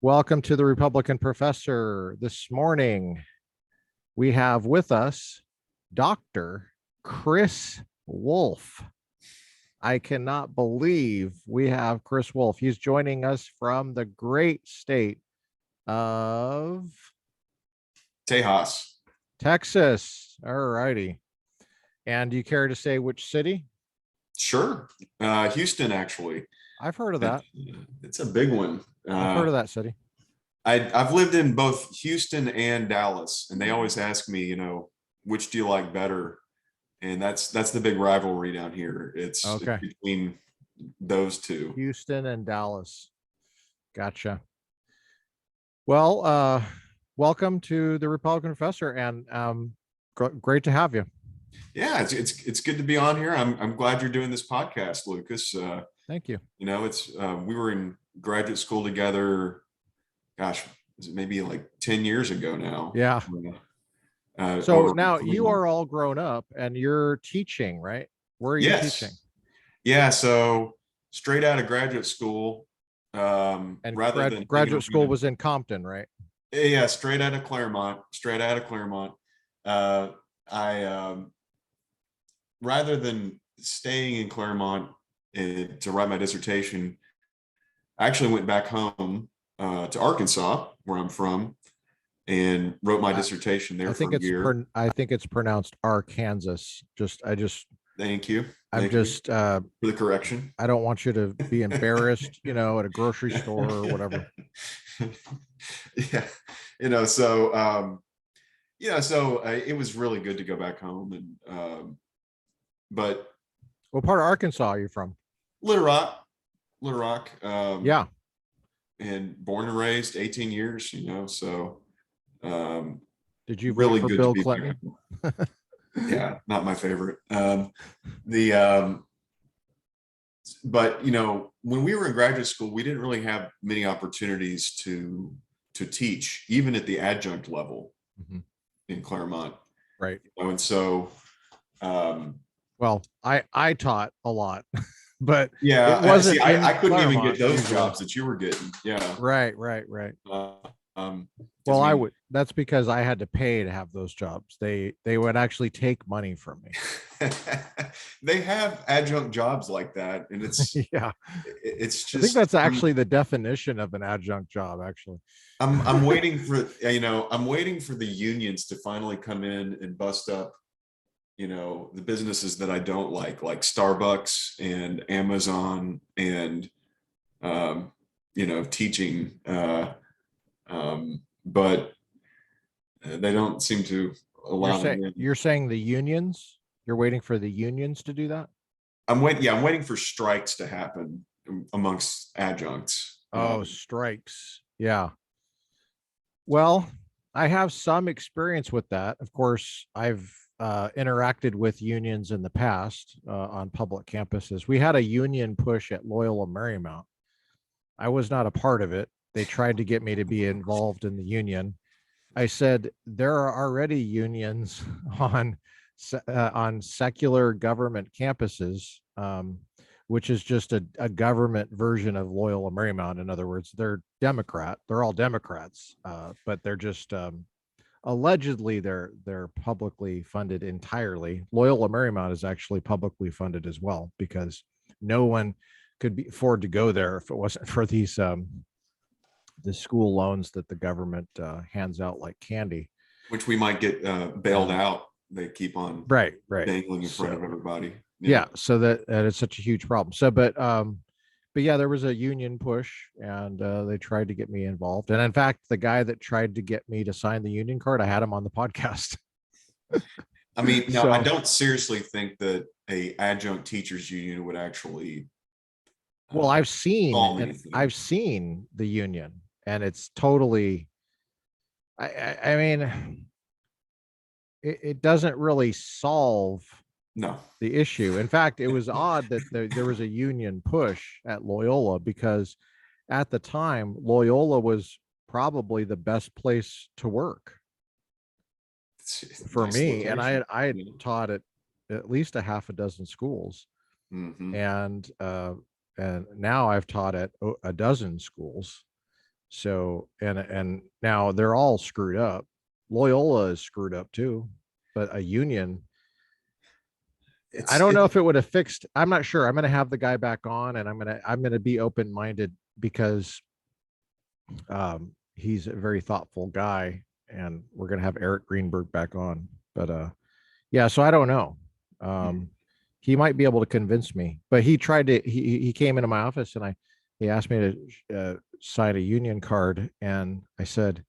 Welcome to the Republican Professor. This morning, we have with us Dr. Chris Wolfe. I cannot believe we have Chris Wolfe. He's joining us from the great state of Tejas. Texas. All righty. And do you care to say which city? Sure. Houston, actually. I've heard of that. It's a big one. I've heard of that city. I've lived in both Houston and Dallas, and they always ask me, which do you like better? And that's the big rivalry down here. It's between those two. Houston and Dallas. Gotcha. Well, welcome to the Republican Professor, and great to have you. Yeah, it's good to be on here. I'm glad you're doing this podcast, Lucas. Thank you. It's we were in graduate school together. Gosh, is it maybe like 10 years ago now? Yeah. So now you are all grown up and you're teaching, right? Where are you teaching? Yeah, so straight out of graduate school. And graduate school was in Compton, right? Yeah, straight out of Claremont. Rather than staying in Claremont to write my dissertation, I actually went back home to Arkansas, where I'm from, and wrote my dissertation there for a year. I think it's pronounced Arkansas. Thank you. For the correction. I don't want you to be embarrassed, at a grocery store or whatever. Yeah, so it was really good to go back home, and but what part of Arkansas are you from? Little Rock. Yeah. And born and raised 18 years, so did you really vote for good Bill to be Clinton? Yeah, not my favorite. But when we were in graduate school, we didn't really have many opportunities to teach, even at the adjunct level in Claremont. Right. And so well, I taught a lot. But yeah, it wasn't. I couldn't even get those jobs that you were getting. Yeah. Right. Well, that's because I had to pay to have those jobs. They would actually take money from me. They have adjunct jobs like that, and it's yeah. It's just. I think that's actually the definition of an adjunct job. Actually, I'm waiting for I'm waiting for the unions to finally come in and bust up the businesses that I don't like Starbucks and Amazon and, teaching, but they don't seem to allow them. You're saying the unions, you're waiting for the unions to do that? I'm waiting for strikes to happen amongst adjuncts. Oh, strikes. Yeah. Well, I have some experience with that. Of course, I've interacted with unions in the past on public campuses. We had a union push at Loyola Marymount. I was not a part of it. They tried to get me to be involved in the union. I said, there are already unions on secular government campuses, which is just a government version of Loyola Marymount. In other words, they're all Democrats, but they're just allegedly they're publicly funded entirely. Loyola Marymount is actually publicly funded as well, because no one could afford to go there if it wasn't for these the school loans that the government hands out like candy, which we might get bailed out. They keep on right dangling in front of everybody. Yeah, so that it's such a huge problem. So but yeah, there was a union push, and they tried to get me involved. And in fact, the guy that tried to get me to sign the union card, I had him on the podcast. I mean, no, I don't seriously think that a adjunct teachers union would actually. Well, I've seen the union, and it's totally. I mean, it doesn't really solve the issue. In fact, it was odd that there was a union push at Loyola, because at the time Loyola was probably the best place to work for me. And I had taught at least a half a dozen schools, and now I've taught at a dozen schools. So, and now they're all screwed up. Loyola is screwed up too, but a union, I It's don't it know if it would have fixed. I'm not sure. I'm going to have the guy back on, and I'm going to be open minded because he's a very thoughtful guy, and we're going to have Eric Greenberg back on. But yeah, so I don't know. mm, Um, he might be able to convince me, but he tried to. He came into my office and he asked me to sign a union card, and I said,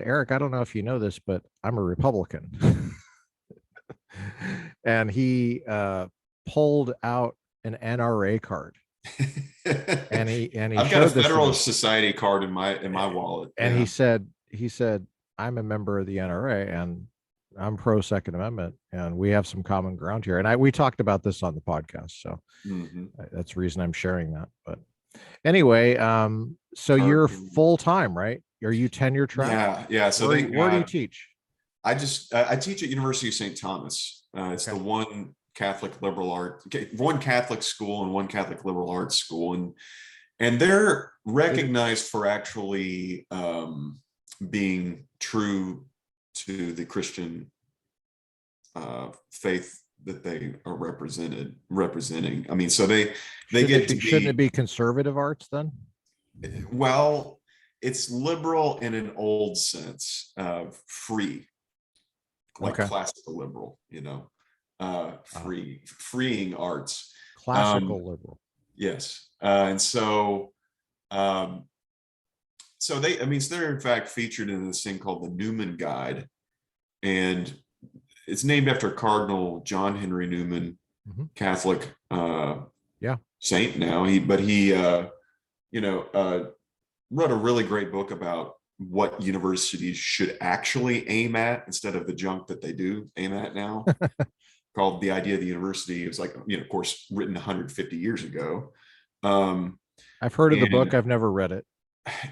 Eric, I don't know if you know this, but I'm a Republican. And he pulled out an NRA card, and he I've got a showed this to me, Federalist Society card in my wallet. and Yeah. he said I'm a member of the NRA and I'm pro Second Amendment, and we have some common ground here. And we talked about this on the podcast, so Hmm. that's the reason I'm sharing that. But anyway, so Card. you're full time, right? Are you tenure track? Yeah, yeah. So thank Where do you God. teach? I teach at University of St. Thomas. It's Okay. the one Catholic school and one Catholic liberal arts school, and they're recognized for actually being true to the Christian faith that they are representing. I mean, so they get to Shouldn't it be, be conservative arts then? well, it's liberal in an old sense, free, like Okay. classical liberal, Uh, freeing arts. classical Um, liberal. yes. And um, so they're in fact featured in this thing called the Newman Guide, and it's named after Cardinal John Henry Newman, Hmm. Catholic Yeah. saint now. He you know, wrote a really great book about what universities should actually aim at instead of the junk that they do aim at now, called The Idea of the University. It was like, of course, written 150 years ago. Um, I've heard of the book. and I've never read it.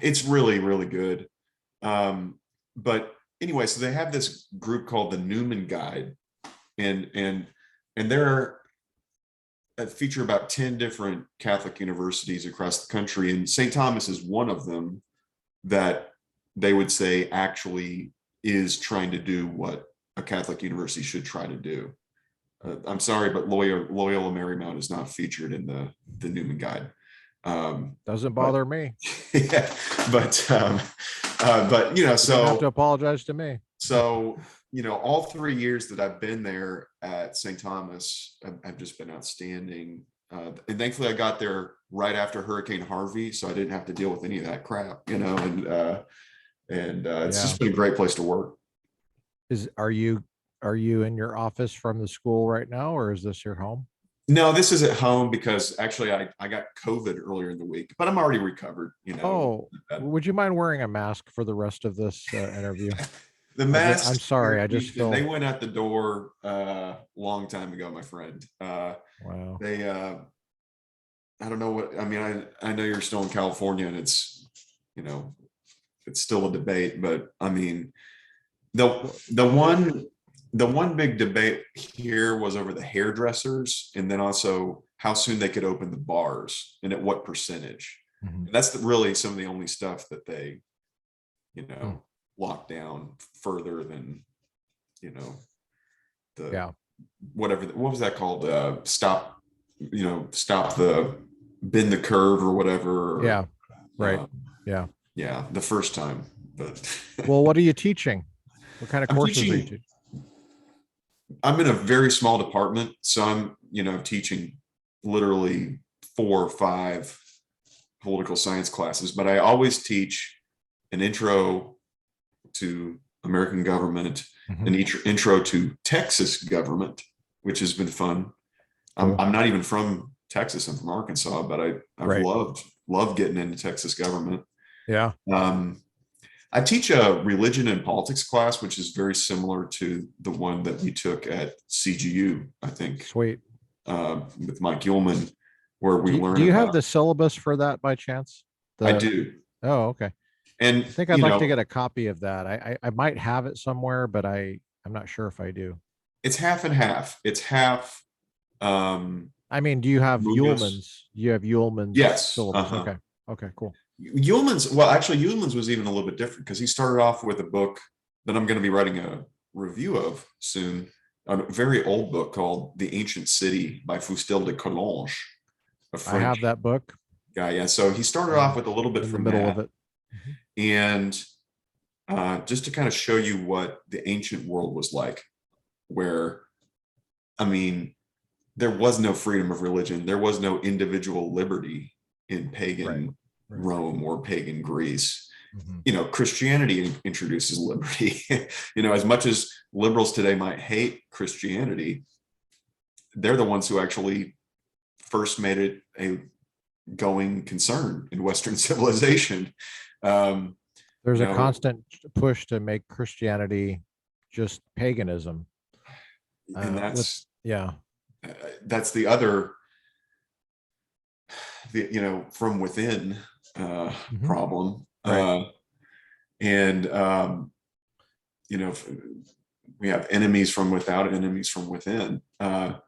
it's really, really good. But anyway, so they have this group called the Newman Guide, and they're feature about 10 different Catholic universities across the country. And St. Thomas is one of them that they would say actually is trying to do what a Catholic university should try to do. I'm sorry, but Loyola Marymount is not featured in the Newman Guide. Doesn't But bother me. yeah, but You don't have to apologize to me. so all 3 years that I've been there at St. Thomas, I've just been outstanding. And thankfully, I got there right after Hurricane Harvey, so I didn't have to deal with any of that crap, and it's Yeah. just been a great place to work. Are you in your office from the school right now, or is this your home? No, this is at home because actually I got COVID earlier in the week, but I'm already recovered. Oh, Uh, would you mind wearing a mask for the rest of this interview? the I'm masks sorry. here I in just Houston, they feel, went out the door long time ago, my friend. wow. They I don't know what I mean. I know you're still in California, and you know it's still a debate, but I mean the one big debate here was over the hairdressers, and then also how soon they could open the bars and at what percentage. Mhm. And that's really some of the only stuff that they you Mm. know lock down further than you know the Yeah. whatever what was that called, stop the bend the curve or whatever, or Yeah. Right. uh, Yeah. yeah, the first time. But Well, what are you teaching? What kind of I'm courses are you teaching. teaching? I'm in a very small department, so I'm teaching literally 4 or 5 political science classes, but I always teach an intro to American government, Mhm. an intro to Texas government, which has been fun. Cool. I'm not even from Texas. I'm from Arkansas, but I've Right. loved getting into Texas government. Yeah. Um, I teach a religion and politics class, which is very similar to the one that we took at CGU, I think, Sweet. with Mike Ullman, where we Do learn you have about. the syllabus for that by chance? I The do, Oh, okay. and I think I'd like to get a copy of that. I might have it somewhere, but I'm not sure if I do. it's half and half. It's half um, I mean, do you have Munoz. Ullman's? You have Ullman's Yes. syllabus. Uh-huh. Okay. Okay, cool. Ullman's was even a little bit different because he started off with a book that I'm going to be writing a review of soon, a very old book called The Ancient City by Fustel de Coulanges, a I have French that book. guy. Yeah. So he started off with a little bit In the from middle that. of it. Mhm. And just to kind of show you what the ancient world was like, where, I mean, there was no freedom of religion. There was no individual liberty in pagan Right. Rome or pagan Greece. Mhm. You know, Christianity introduces liberty. You know, as much as liberals today might hate Christianity, they're the ones who actually first made it a going concern in Western civilization. There's You a know, constant push to make Christianity just paganism. and With uh, that's the other, you know, from within Mhm. problem. Right. And you know, we have enemies from without, enemies from within. And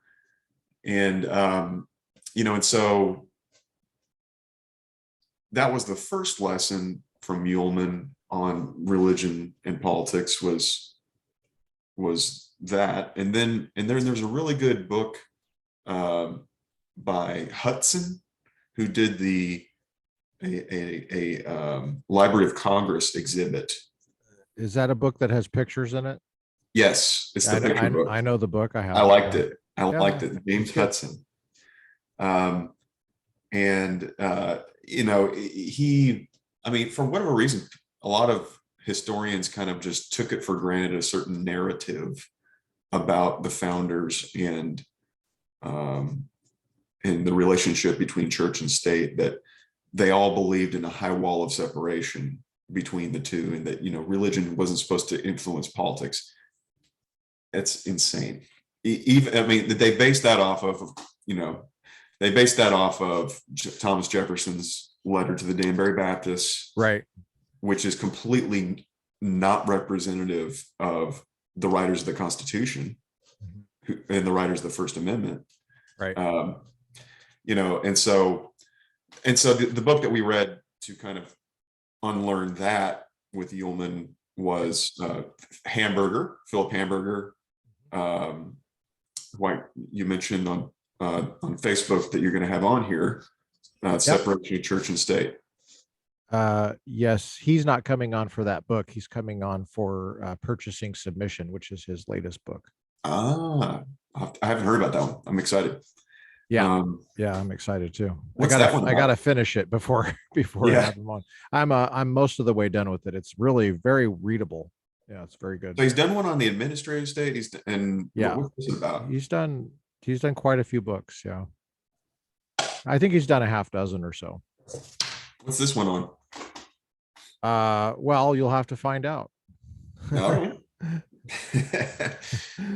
you know, and so that was the first lesson from Muehlman on religion and politics was that. And there's a really good book by Hudson, who did a Library of Congress exhibit. Is that a book that has pictures in it? Yes, it's the picture book. I know the book. I I have it. liked Yeah. it. I Yeah. liked it. James It's good. Hudson. Um, and you know, I mean, for whatever reason, a lot of historians kind of just took it for granted a certain narrative about the founders um, and the relationship between church and state, that they all believed in a high wall of separation between the two, and that, you know, religion wasn't supposed to influence politics. It's insane. Even, I mean, they based that off of, you know, they based that off of Thomas Jefferson's letter to the Danbury Baptists, Right. which is completely not representative of the writers of the Constitution and the writers of the First Amendment. Right. You know, and so the book that we read to kind of unlearn that with Ullman was Philip Hamburger, who you mentioned on Facebook that you're going to have on here, Yep. Separation of Church and State. Yes, he's not coming on for that book. He's coming on for Purchasing Submission, which is his latest book. I haven't heard about that one. I'm excited. Yeah. Yeah, I'm excited too. What's that one I gotta about? finish it before I Yeah. have him on. I'm most of the way done with it. It's really very readable. Yeah, it's very good. So he's done one on the administrative state. Yeah. What's this about? He's done quite a few books. Yeah. I think he's done a half dozen or so. What's this one on? Well, you'll have to find out. All right.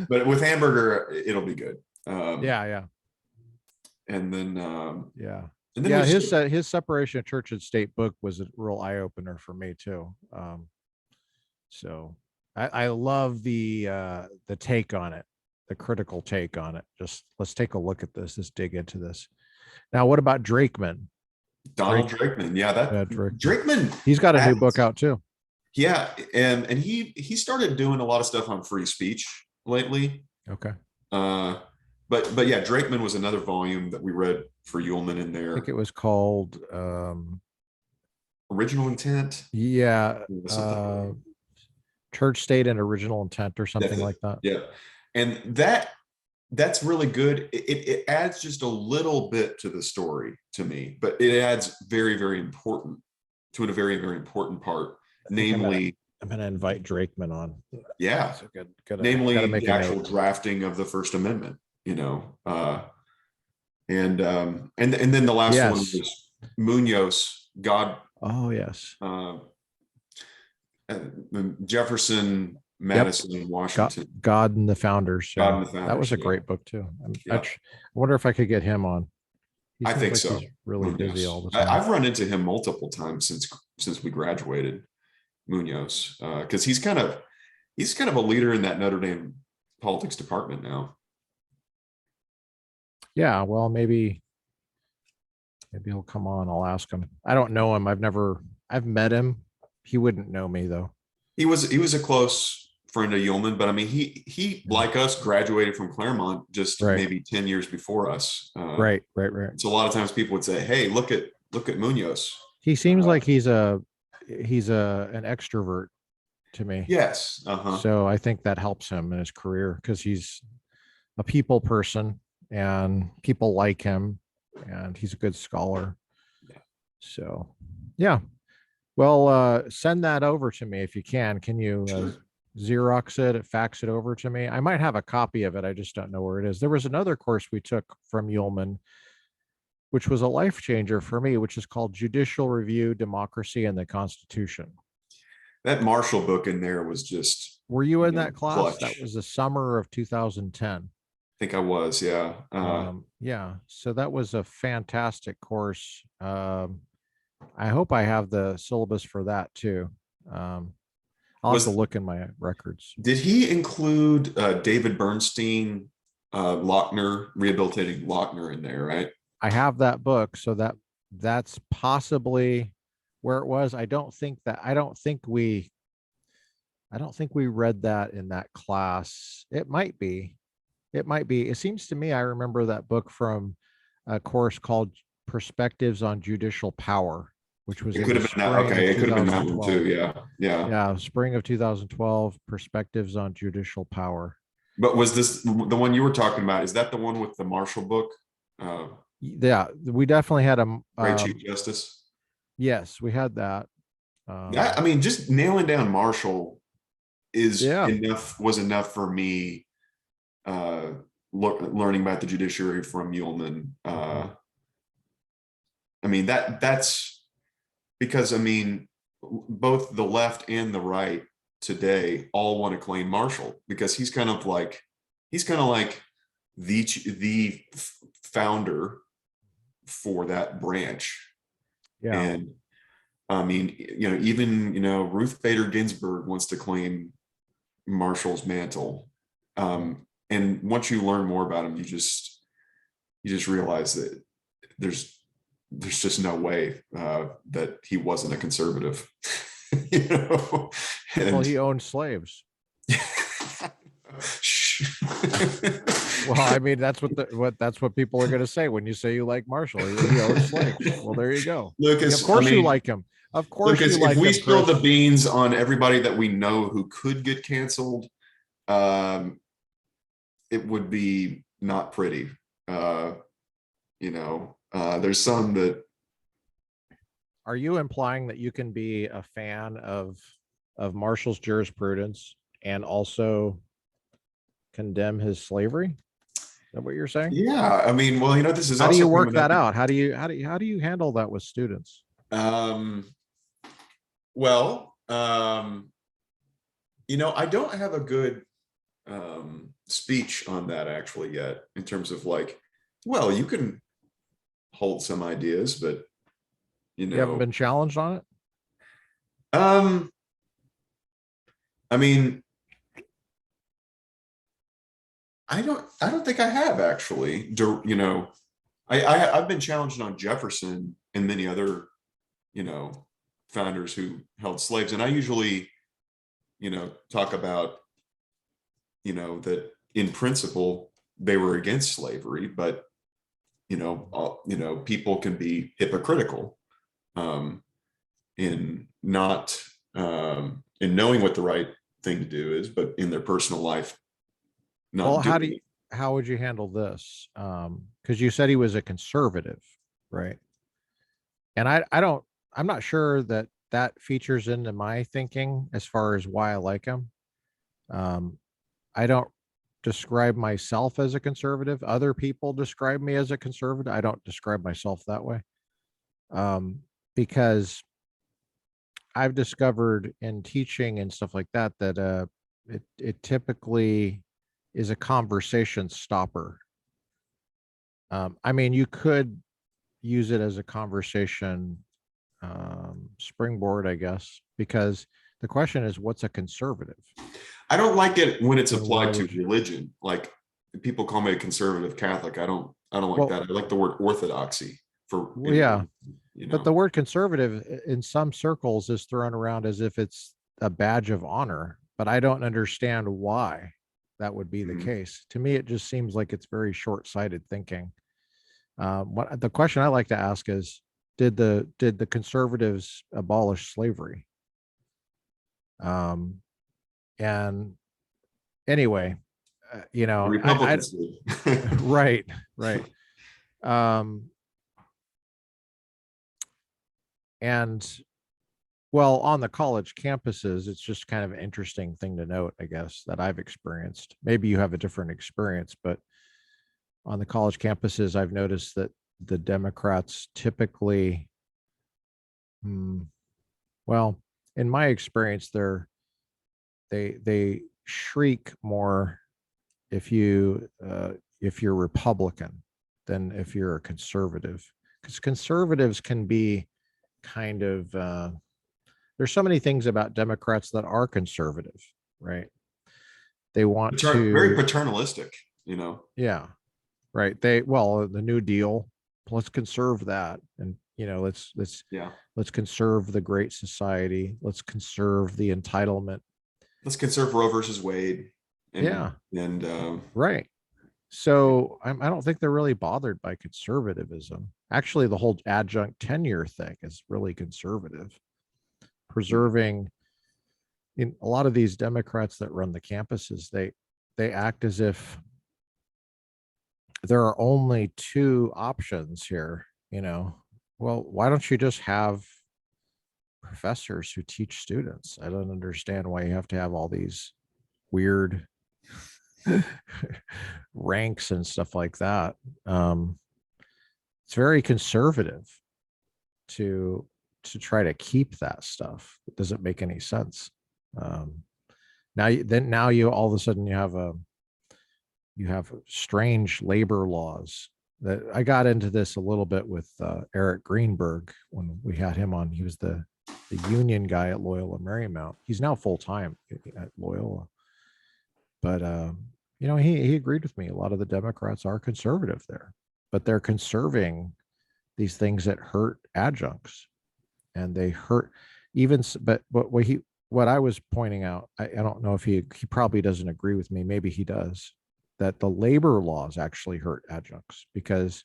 But with Hamburger, it'll be good. Yeah. And then Yeah. and then Yeah, we just, his separation of church and state book was a real eye opener for me too. So I love the take on it, the critical take on it. Just let's take a look at this. Let's dig into this. Now, what about Drakeman? Donald Drakeman. Yeah, that Drakeman. Drakeman. He's got a new book out too. Yeah, and he started doing a lot of stuff on free speech lately. Okay. But yeah, Drakeman was another volume that we read for Ullman in there. I think it was called Original Intent. Yeah. Church, State, and Original Intent or something like that. Yeah. And that's really good. It adds just a little bit to the story to me, but it adds very, very important to it, a very, very important part, namely, I'm gonna invite Drakeman on. Yeah. Namely the actual drafting of the First Amendment, you know. And then the last one was Munoz, God. Oh yes. Jefferson, Madison, and Washington. God and the Founders. God and the Founders. That was a great book too. I wonder if I could get him on. I think so. He's really busy all the time. I've run into him multiple times since we graduated, Munoz, because he's kind of a leader in that Notre Dame politics department now. Yeah, well, maybe Maybe he'll come on. I'll ask him. I don't know him. I've met him. He wouldn't know me though. He was a close friend of Yulman, but I mean, he Yeah. like us graduated from Claremont just Right. maybe 10 years before us. Right. So a lot of times people would say, "Hey, look at Munoz." He seems Uh, like he's an extrovert to me. yes, uh-huh. So I think that helps him in his career because he's a people person and people like him and he's a good scholar. Yeah. So yeah. Well, send that over to me if you can. Can you Sure. Xerox it, fax it over to me? I might have a copy of it. I just don't know where it is. There was another course we took from Yulman, which was a life changer for me, which is called Judicial Review, Democracy, and the Constitution. That Marshall book in there was just, Were you in that class? That clutch. was the summer of 2010. I think I was, yeah. Yeah, so that was a fantastic course. I hope I have the syllabus for that too. Um, I'll have to Was look in my records. Did he include David Bernstein, Lochner, rehabilitating Lochner in there, right? I have that book, so that's possibly where it was. I don't think we read that in that class. It might be. It might be. It seems to me I remember that book from a course called Perspectives on Judicial Power, which was It in could the have been that. spring of Okay, it could have been that one too. 2012. Yeah, yeah. Yeah, spring of 2012, Perspectives on Judicial Power. But was this the one you were talking about? Is that the one with the Marshall book? Uh, Yeah, we definitely had a Great Chief Justice. yes, we had that. That, I mean, just nailing down Marshall is Yeah. enough. Was enough for me. Uh, Learning about the judiciary from Ullman. I mean, that's because, I mean, both the left and the right today all want to claim Marshall because he's kind of like the founder for that branch. Yeah. And I mean, even Ruth Bader Ginsburg wants to claim Marshall's mantle. And once you learn more about him, you just realize that there's just no way that he wasn't a conservative. you know Well, and he owned slaves. Well, I mean, that's what people are going to say when you say you like Marshall. He owned slaves. Well, there you go. Of Lucas, I course you mean, like him. Of course you Lucas, if like we him, spilled the Chris. beans on everybody that we know who could get canceled, um, it would be not pretty. There's some that Are you implying that you can be a fan of Marshall's jurisprudence and also condemn his slavery? Is that what you're saying? yeah, I mean, well, this is How do you also work coming up. that out? How do you handle that with students? Um, well, I don't have a good speech on that actually yet, in terms of like, well, you can hold some ideas, but You haven't been challenged on it? um, I mean, I don't think I have actually. I've been challenged on Jefferson and many other, you know, founders who held slaves, and I usually, talk about, that in principle they were against slavery, but people can be hypocritical in not in knowing what the right thing to do is, but in their personal life Well, not doing it. how would you handle this? Because you said he was a conservative, right? And I'm not sure that that features into my thinking as far as why I like him. Um, I don't describe myself as a conservative. Other people describe me as a conservative. I don't describe myself that way. Because I've discovered in teaching and stuff like that that it typically is a conversation stopper. I mean, you could use it as a conversation springboard, I guess, because the question is, what's a conservative? I don't like it when it's And why applied to would you? religion. Like, people call me a conservative Catholic. I don't like Well, that. I like the word orthodoxy. for Well, yeah, anyone, you but know. the word conservative in some circles is thrown around as if it's a badge of honor, but I don't understand why that would be the Mhm. case. To me, it just seems like it's very short-sighted thinking. What the question I like to ask is, did the conservatives abolish slavery? Um, and anyway, The I Republicans did. right, right. Um, and well, on the college campuses, it's just kind of an interesting thing to note, I guess, that I've experienced. Maybe you have a different experience, but on the college campuses, I've noticed that the Democrats typically, hmm, well, in my experience, they shriek more if you're Republican than if you're a conservative, because conservatives can be kind of there's so many things about Democrats that are conservative, right? They want Very to, paternalistic, you know. yeah, right. The New Deal, let's conserve that, and Yeah. let's conserve the Great Society. Let's conserve the entitlement. Let's conserve Roe versus Wade, and Yeah, and right. So I don't think they're really bothered by conservatism. Actually, the whole adjunct tenure thing is really conservative, preserving in a lot of these Democrats that run the campuses, they act as if there are only two options here, you know. Well, why don't you just have professors who teach students? I don't understand why you have to have all these weird ranks and stuff like that. Um, it's very conservative to try to keep that stuff. It doesn't make any sense. Um, now you all of a sudden you have strange labor laws that I got into this a little bit with Eric Greenberg when we had him on. He was the union guy at Loyola Marymount. He's now full time at Loyola, but he agreed with me. A lot of the Democrats are conservative there, but they're conserving these things that hurt adjuncts, and they hurt even. But what I was pointing out, I don't know if he probably doesn't agree with me. Maybe he does, that the labor laws actually hurt adjuncts because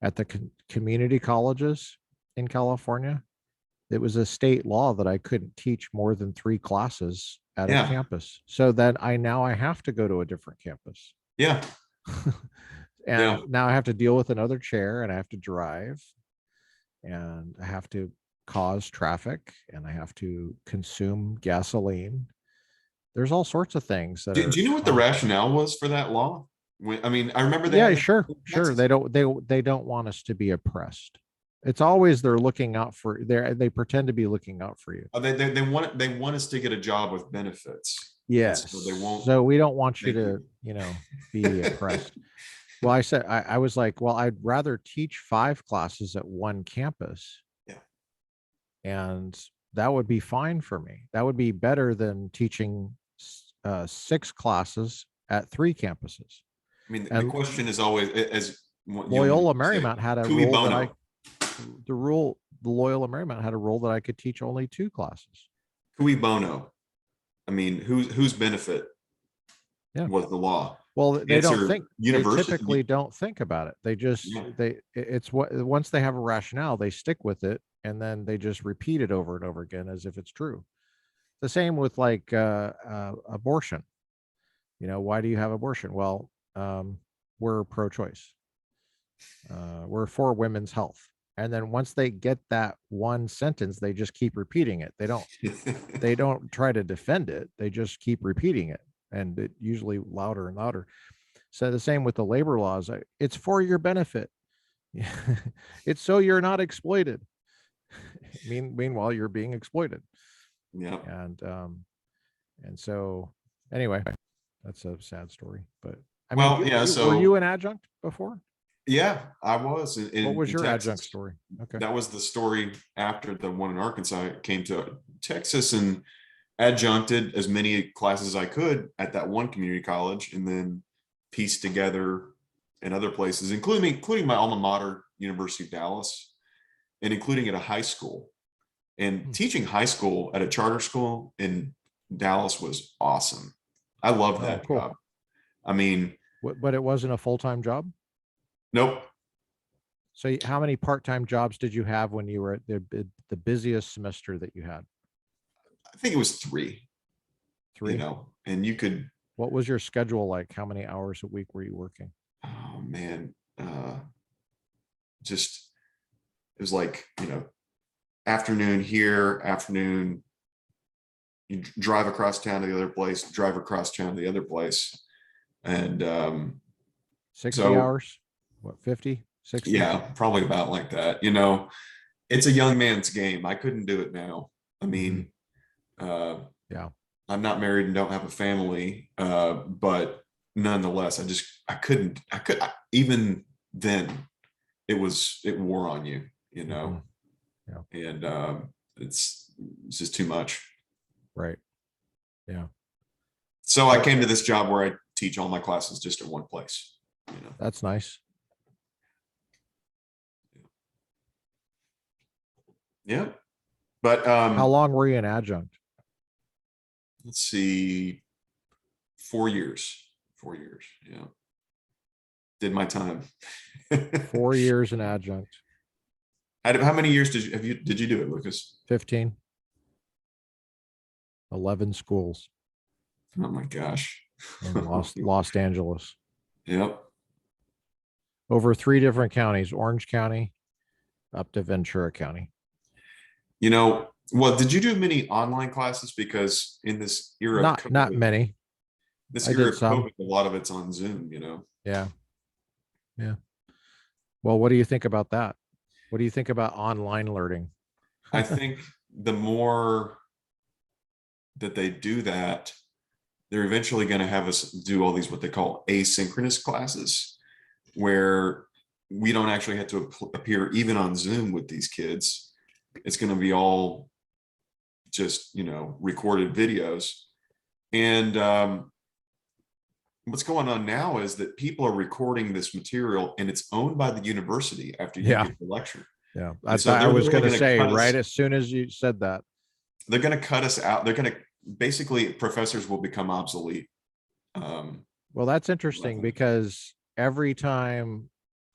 at the community colleges in California, it was a state law that I couldn't teach more than 3 classes at a yeah, campus. So then I have to go to a different campus. yeah, yeah. And now I have to deal with another chair, and I have to drive, and I have to cause traffic, and I have to consume gasoline. There's all sorts of things that Do are you know what the rationale was for that law? I mean, I remember they yeah, had it sure, in sure. Texas. They don't want us to be oppressed. It's always they're looking out for they pretend to be looking out for you. They want us to get a job with benefits, and so they Yes. won't. So we don't want you Thank to, you. be oppressed. Well, I was like, well, I'd rather teach 5 classes at one campus, Yeah, and that would be fine for me. That would be better than teaching 6 classes at 3 campuses. I mean, the And question is always, as when Loyola you say, Marymount had a cui rule that bono. the Loyola Marymount had a rule that I could teach only 2 classes. Cui bono. I mean, whose benefit Yeah. was the law? Well, Answer: they typically university. don't think about it. They just Yeah. it's what once they have a rationale, they stick with it, and then they just repeat it over and over again as if it's true. The same with like abortion. Why do you have abortion? Well, we're pro-choice. We're for women's health. And then once they get that one sentence, they just keep repeating it. They don't try to defend it. They just keep repeating it, and it usually louder and louder. So the same with the labor laws. It's for your benefit. It's so you're not exploited. Meanwhile, you're being exploited. Yeah. And so anyway, that's a sad story. But I mean, Well, yeah. were you So an adjunct before? yeah, I was What was in your adjunct Texas. story? Okay. That was the story after the one in Arkansas. I came to Texas and adjuncted as many classes as I could at that one community college, and then pieced together in other places, including my alma mater, University of Dallas, and including at a high school. And teaching high school at a charter school in Dallas was awesome. I loved Oh, that cool. job. I mean, But it wasn't a full-time job. nope. So how many part-time jobs did you have when you were at the busiest semester that you had? I think it was three, Three. and you could, What was your schedule like? How many hours a week were you working? oh man, just, it was like, afternoon here, afternoon, you drive across town to the other place, drive across town to the other place. And 60 so, hours? What, 50, 60? yeah, probably about like that. It's a young man's game. I couldn't do it now. I mean, Yeah. I'm not married and don't have a family, but nonetheless, even then, it wore on you, Yeah. and it's just too much. Right. Yeah. So I came to this job where I teach all my classes just in one place. That's nice. Yeah. But How long were you an adjunct? let's see, 4 years. 4 years. Yeah. Did my time. 4 years an adjunct. How many years did you do it, Lucas? 15. 11 schools Oh my gosh. in Los Angeles. Yep. Over 3 different counties, Orange County up to Ventura County. Well, did you do many online classes? Because in this era of COVID, Not many. this I era did of some. COVID, a lot of it's on Zoom, Yeah. Yeah. Well, what do you think about that? What do you think about online learning? I think the more that they do that, they're eventually going to have us do all these, what they call asynchronous classes, where we don't actually have to appear even on Zoom with these kids. It's going to be all just, recorded videos. And what's going on now is that people are recording this material and it's owned by the university after you Yeah. give the lecture. Yeah. So I was going to say cut right us, as soon as you said that. they're going to cut us out. They're going to basically, professors will become obsolete. Well, that's interesting because every time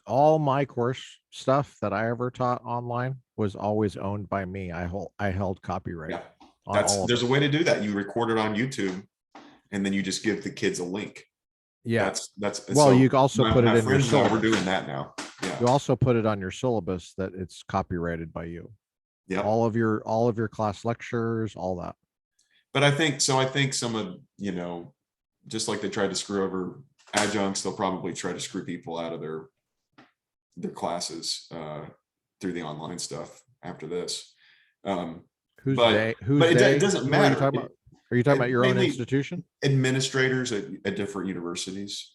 all my course stuff that I ever taught online was always owned by me. I held copyright Yeah, on all of there's it. a way to do that. You record it on YouTube and then you just give the kids a link. Yeah. That's well, so you also put it my in your friends and I, syllabus. we're doing that now. Yeah. You also put it on your syllabus that it's copyrighted by you. Yeah. All of your class lectures, all that. But I think some of, just like they tried to screw over adjuncts, they'll probably try to screw people out of their classes through the online stuff after this. Who's but they? but it doesn't matter. Are you talking about? Are you talking about your own Mainly institution? administrators at different universities.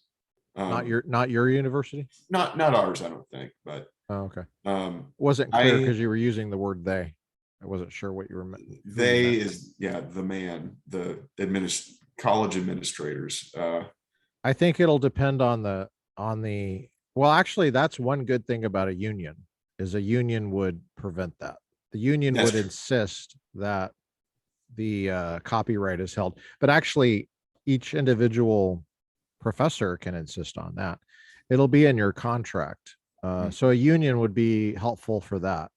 Not your university? Not ours, I don't think. But oh, okay. Wasn't clear because you were using the word they. I wasn't sure what you were meant. They is the college administrators. I think it'll depend on the well, actually, that's one good thing about a union is a union would prevent that. The union would insist that the copyright is held, but actually each individual professor can insist on that. It'll be in your contract. So a union would be helpful for that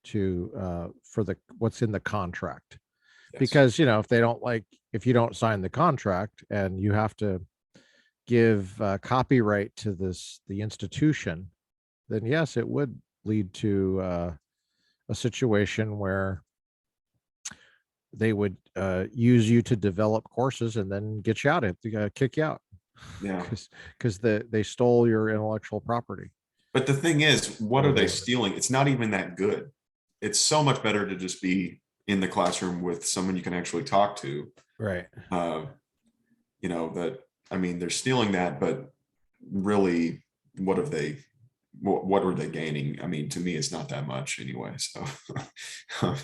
for what's in the contract. Yes. Because, if you don't sign the contract and you have to give copyright to the institution, then yes, it would lead to a situation where they would use you to develop courses and then get you out kick you out. Yeah. Because they stole your intellectual property. But the thing is, what are they stealing? It's not even that good. It's so much better to just be in the classroom with someone you can actually talk to. Right. They're stealing that, but really, what are they gaining? I mean, to me, it's not that much anyway. So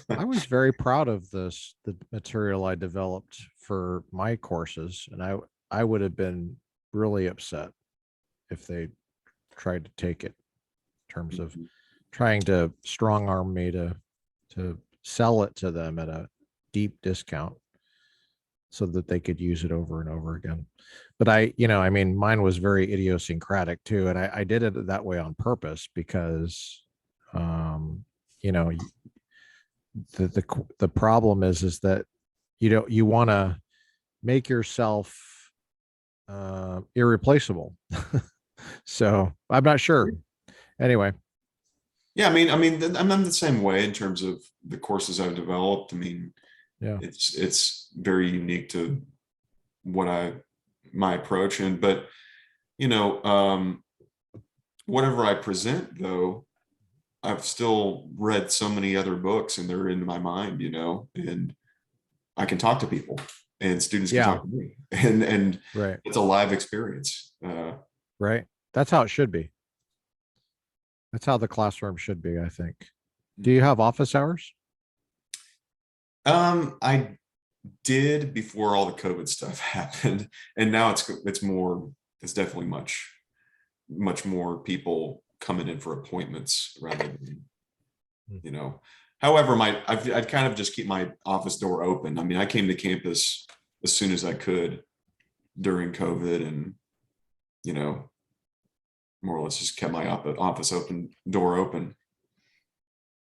I was very proud of the material I developed for my courses, and I would have been really upset if they tried to take it in terms of trying to strong arm me to sell it to them at a deep discount so that they could use it over and over again. But I mean, mine was very idiosyncratic too. And I did it that way on purpose because, um, you know, the problem is that you want to make yourself irreplaceable. So I'm not sure. Anyway, Yeah, I'm the same way in terms of the courses I've developed. I mean, yeah, it's very unique to what my approach. And but you know, whatever I present though, I've still read so many other books and they're in my mind, and I can talk to people and students can yeah, talk to me, and right, it's a live experience. right. That's how it should be. That's how the classroom should be, I think. Do you have office hours? I did before all the COVID stuff happened, and now it's definitely much more people coming in for appointments rather than, Hmm. you know. However, I'd kind of just keep my office door open. I mean, I came to campus as soon as I could during COVID, and you know, more or less just kept my office door open.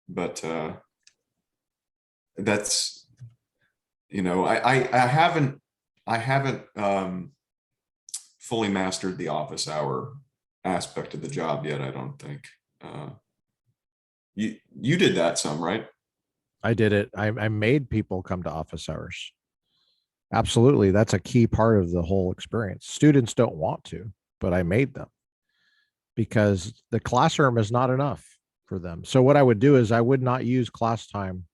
But that's I haven't fully mastered the office hour aspect of the job yet. I don't think. You did that some, right? I did it. I made people come to office hours. Absolutely. That's a key part of the whole experience. Students don't want to, but I made them because the classroom is not enough for them. So what I would do is I would not use class time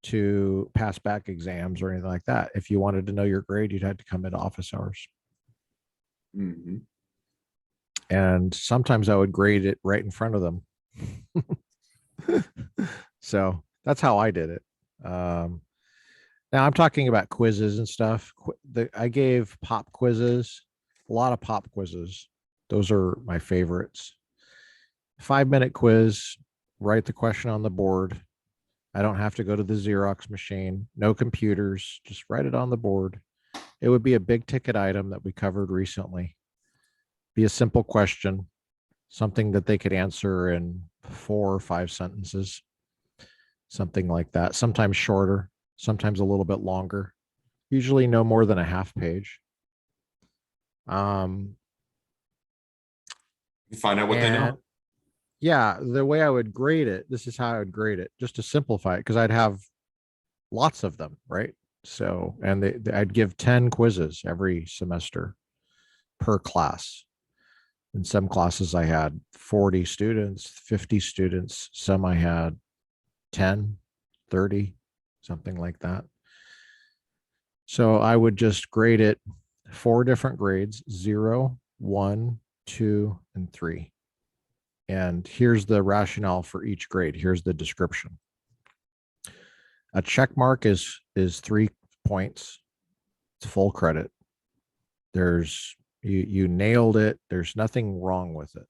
to pass back exams or anything like that. If you wanted to know your grade, you'd have to come into office hours. Hmm. And sometimes I would grade it right in front of them. So that's how I did it. Now I'm talking about quizzes and stuff. I gave pop quizzes, a lot of pop quizzes. Those are my favorites. 5-minute quiz, write the question on the board. I don't have to go to the Xerox machine, no computers, just write it on the board. It would be a big ticket item that we covered recently. Be a simple question, something that they could answer in 4 or 5 sentences, something like that. Sometimes shorter, sometimes a little bit longer, usually no more than a half page. You find out what they And know. yeah, the way I would grade it, this is how I would grade it, just to simplify it, because I'd have lots of them, right? So, and I'd give 10 quizzes every semester per class. In some classes, I had 40 students, 50 students. Some I had 10, 30, something like that. So I would just grade it 4 different grades: 0, 1, 2, and 3. And here's the rationale for each grade. Here's the description. A check mark is 3 points. It's full credit. There's you nailed it. There's nothing wrong with it.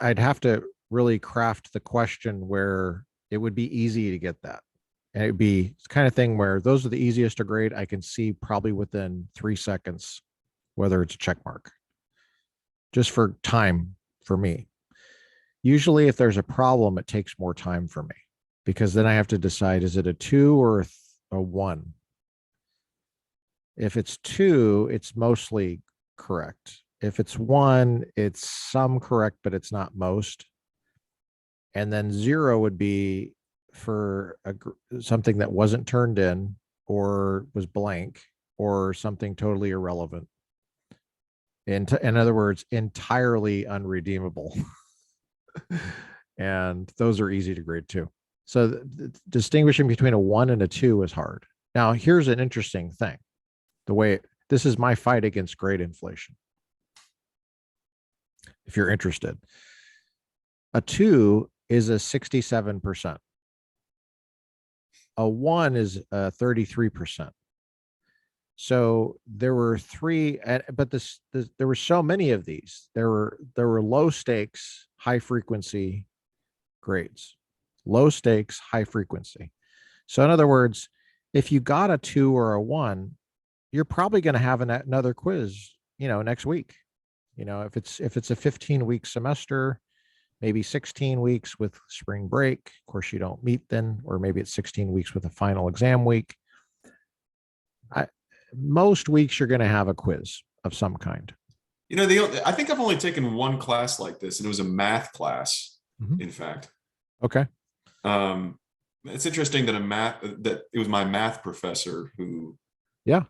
I'd have to really craft the question where it would be easy to get that. And it'd be kind of thing where those are the easiest to grade. I can see probably within 3 seconds whether it's a check mark, just for time for me. Usually, if there's a problem, it takes more time for me because then I have to decide, is it a 2 or a 1? If it's 2, it's mostly correct. If it's 1, it's some correct, but it's not most. And then 0 would be for something that wasn't turned in or was blank or something totally irrelevant. In other words, entirely unredeemable. And those are easy to grade too. So distinguishing between a 1 and a 2 is hard. Now, here's an interesting thing. This is my fight against grade inflation. If you're interested, a 2 is a 67%. A 1 is a 33%. So there were three, but there were so many of these. There were low stakes, high frequency grades, low stakes, high frequency. So in other words, if you got a 2 or a 1, you're probably going to have another quiz, next week. If it's a 15-week semester, maybe 16 weeks with spring break. Of course, you don't meet then, or maybe it's 16 weeks with a final exam week. Most weeks you're going to have a quiz of some kind. I think I've only taken one class like this, and it was a math class, in fact. Okay. It's interesting that it was my math professor who Yeah.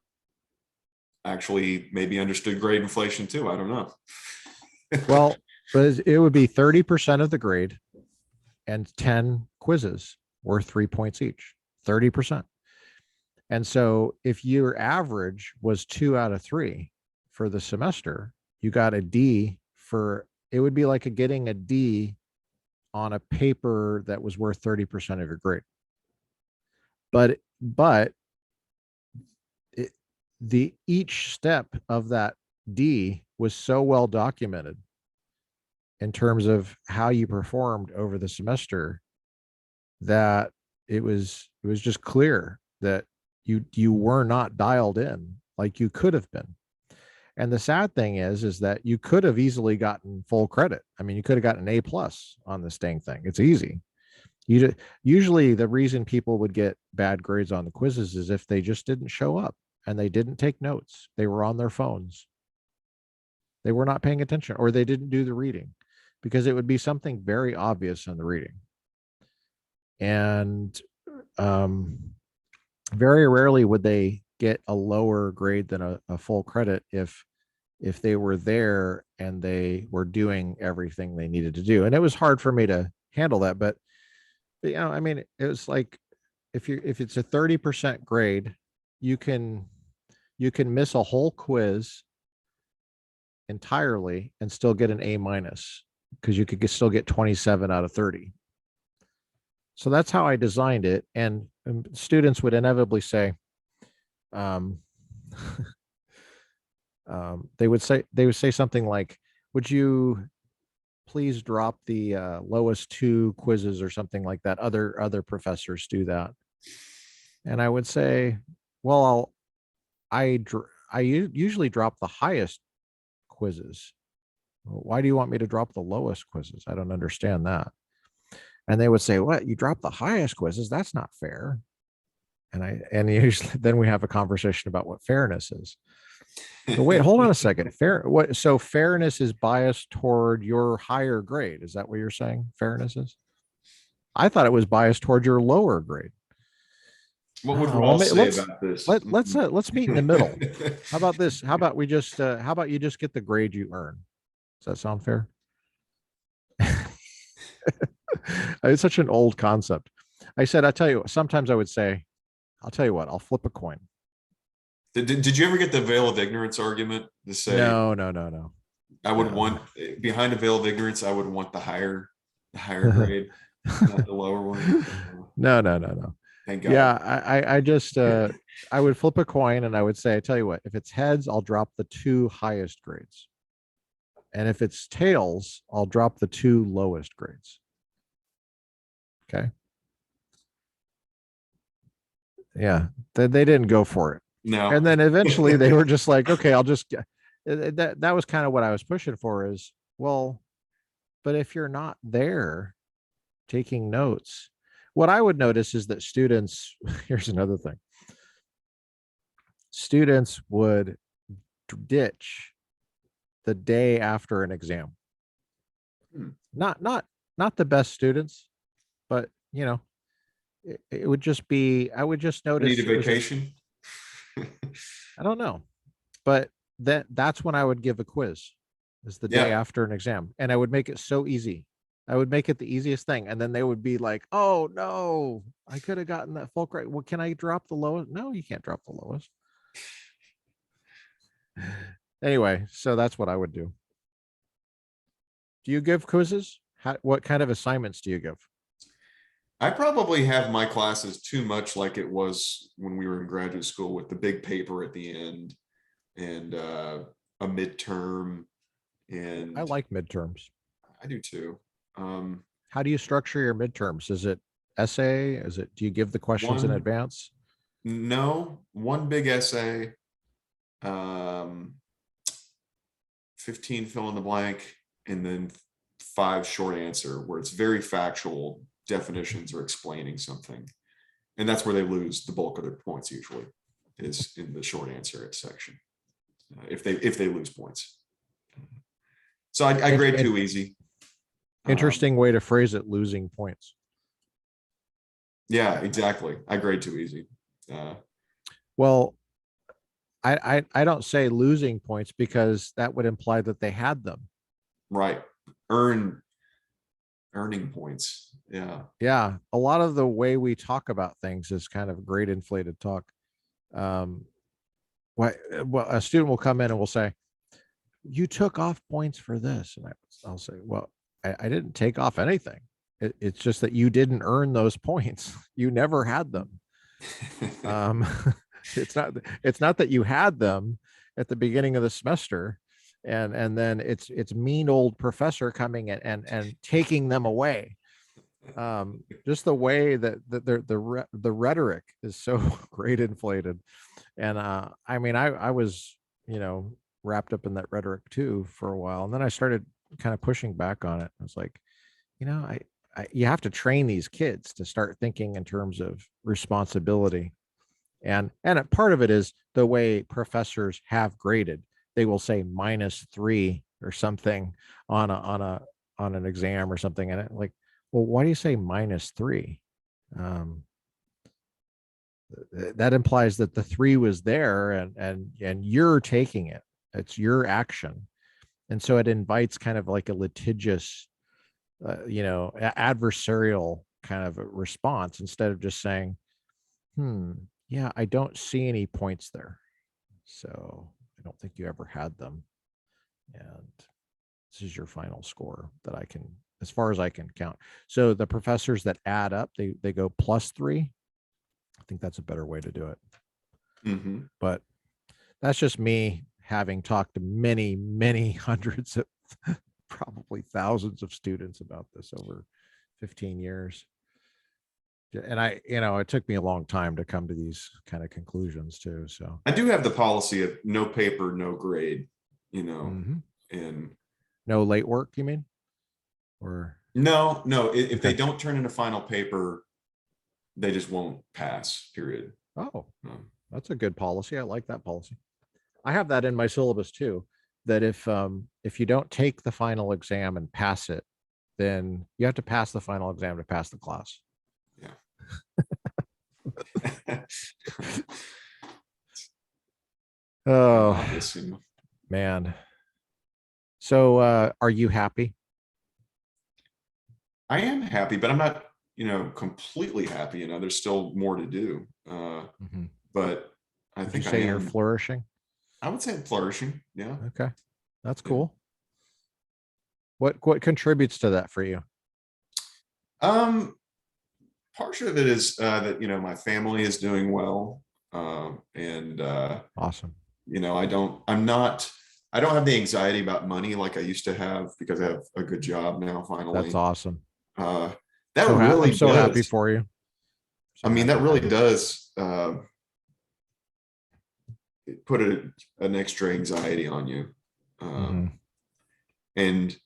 actually maybe understood grade inflation too. I don't know. Well, but it would be 30% of the grade and 10 quizzes worth 3 points each, 30%. And so if your average was 2 out of 3 for the semester, you got a D for it would be like getting a D on a paper that was worth 30% of your grade. But each step of that D was so well documented in terms of how you performed over the semester that it was just clear that you were not dialed in like you could have been. And the sad thing is that you could have easily gotten full credit. I mean, you could have gotten an A+ on this dang thing. It's easy. Usually the reason people would get bad grades on the quizzes is if they just didn't show up and they didn't take notes. They were on their phones. They were not paying attention, or they didn't do the reading, because it would be something very obvious in the reading. And very rarely would they get a lower grade than a full credit if they were there and they were doing everything they needed to do. And it was hard for me to handle that, but I mean, it was like if it's a 30% grade, you can miss a whole quiz entirely and still get an A-, because you could still get 27 out of 30. So that's how I designed it. And students would inevitably say, they would say something like, would you please drop the lowest 2 quizzes or something like that? Other professors do that. And I would say, well, I usually drop the highest quizzes. Why do you want me to drop the lowest quizzes? I don't understand that. And they would say, what, you drop the highest quizzes? That's not fair. And usually then we have a conversation about what fairness is. But wait, hold on a second. So fairness is biased toward your higher grade. Is that what you're saying? Fairness is? I thought it was biased toward your lower grade. What would Ross say about this? Let's meet in the middle. How about this? How about you just get the grade you earn? Does that sound fair? It's such an old concept. I said, sometimes I would say, I'll tell you what, I'll flip a coin. Did you ever get the veil of ignorance argument to say, no. I would want behind the veil of ignorance, I would want the higher grade, not the lower one. No. Thank God. Yeah, I just I would flip a coin and I would say, I tell you what, if it's heads, I'll drop the 2 highest grades. And if it's tails, I'll drop the 2 lowest grades. Okay. Yeah, they didn't go for it. No. And then eventually they were just like, okay, I'll just that was kind of what I was pushing for is, well, but if you're not there taking notes, what I would notice is that students, here's another thing. Students would ditch the day after an exam. Not the best students, but it would just be, I would just notice. Need a vacation? I don't know, but that's when I would give a quiz, is the day after an exam, and I would make it so easy. I would make it the easiest thing, and then they would be like, "Oh no, I could have gotten that full grade. Well, can I drop the lowest?" No, you can't drop the lowest. Anyway, so that's what I would do. Do you give quizzes? What kind of assignments do you give? I probably have my classes too much like it was when we were in graduate school with the big paper at the end and a midterm. I And like midterms. I do too. Um, How do you structure your midterms? Is it essay? Do you give the questions in one, advance? no, one big essay, um, 15 fill in the blank, and then 5 short answer where it's very factual definitions or explaining something. And that's where they lose the bulk of their points usually, is in the short answer section. If they lose points. So I grade too easy. Interesting way to phrase it, losing points. Yeah, exactly. I grade too easy. Well, I don't say losing points because that would imply that they had them. Right. Earning points. Yeah. Yeah. A lot of the way we talk about things is kind of grade inflated talk. Um, well, a student will come in and will say, you took off points for this. And I'll say, well, I didn't take off anything. It's just that you didn't earn those points. You never had them. Um, it's not that you had them at the beginning of the semester, and then it's mean old professor coming in and taking them away. Just the way that the rhetoric is so grade inflated, and I mean I was wrapped up in that rhetoric too for a while, and then I started kind of pushing back on it. I was like, you have to train these kids to start thinking in terms of responsibility, and a part of it is the way professors have graded. They will say -3 or something on an exam or something, and like, well, why do you say -3? Um, that implies that the 3 was there, and you're taking it. It's your action, and so it invites kind of like a litigious, adversarial kind of a response instead of just saying, yeah, I don't see any points there. So I don't think you ever had them. And this is your final score that I can, as far as I can count. So the professors that add up, they go +3. I think that's a better way to do it. Mm-hmm. But that's just me having talked to many, many hundreds of probably thousands of students about this over 15 years. And it took me a long time to come to these kind of conclusions too. So I do have the policy of no paper, no grade, Mhm. and No late work, you mean? Or no, if they okay. don't turn in a final paper, they just won't pass, period. Oh, Um, that's a good policy. I like that policy. I have that in my syllabus too, that if you don't take the final exam and pass it, then you have to pass the final exam to pass the class. yeah. Oh Obvious, man. So are you happy? I am happy, but I'm not, completely happy. There's still more to do. Mhm. But I Would you think I say you're am. flourishing? I would say I'm flourishing. Yeah. Okay. That's Yeah. cool. What contributes to that for you? Um, Part of it is that my family is doing well, and Awesome. I don't have the anxiety about money like I used to have because I have a good job now. That's Finally, awesome. uh, that I'm really so happy does. for you. I So mean, happy that for really you. does put an extra anxiety on you, Mhm. and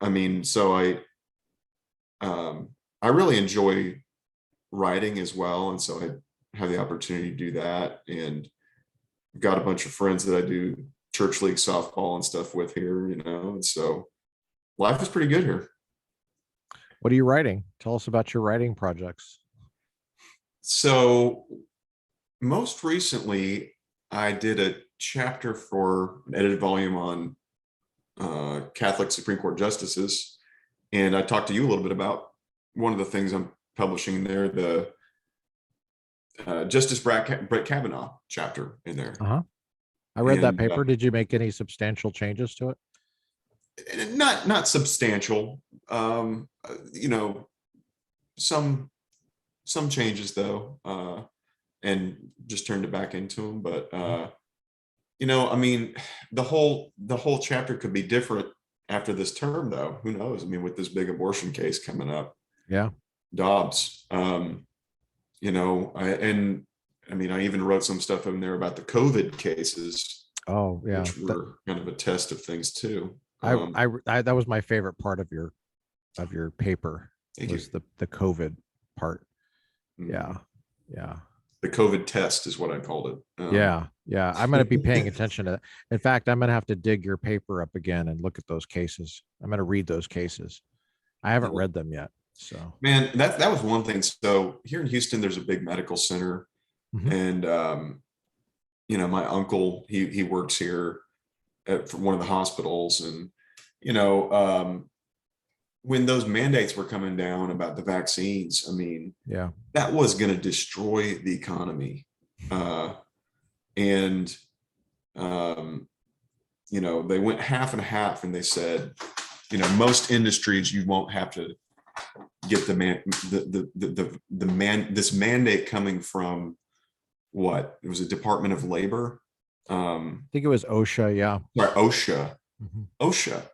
I mean, so I really enjoy writing as well, and so I have the opportunity to do that, and got a bunch of friends that I do church league softball and stuff with here, and so life is pretty good here. What are you writing? Tell us about your writing projects. So most recently, I did a chapter for an edited volume on Catholic Supreme Court justices, and I talked to you a little bit about one of the things I'm publishing there, the Justice Brett Kavanaugh chapter in there, Uh-huh. I read that and paper. Did you make any substantial changes to it? not substantial. You know, some changes though, and just turned it back into them. But I mean, the whole chapter could be different after this term, though. Who knows? I mean, with this big abortion case coming up, Yeah. Dobbs. I mean, I even wrote some stuff in there about the COVID cases, Oh, yeah. which were kind of a test of things too. That was my favorite part of your paper, Thank was you. the COVID part. Mhm. Yeah. Yeah. The COVID test is what I called it. Yeah. Yeah. I'm going to be paying attention to that. In fact, I'm going to have to dig your paper up again and look at those cases. I'm going to read those cases. I haven't read them yet. So, Man, that was one thing. So here in Houston, there's a big medical center, mhm. and my uncle, he works here at one of the hospitals, and you know, when those mandates were coming down about the vaccines, I mean, Yeah. that was going to destroy the economy, and um, they went half and half, and they said, most industries you won't have to get this mandate coming from what it was, a Department of Labor, I think it was OSHA. Yeah. sorry, OSHA, Mhm. OSHA,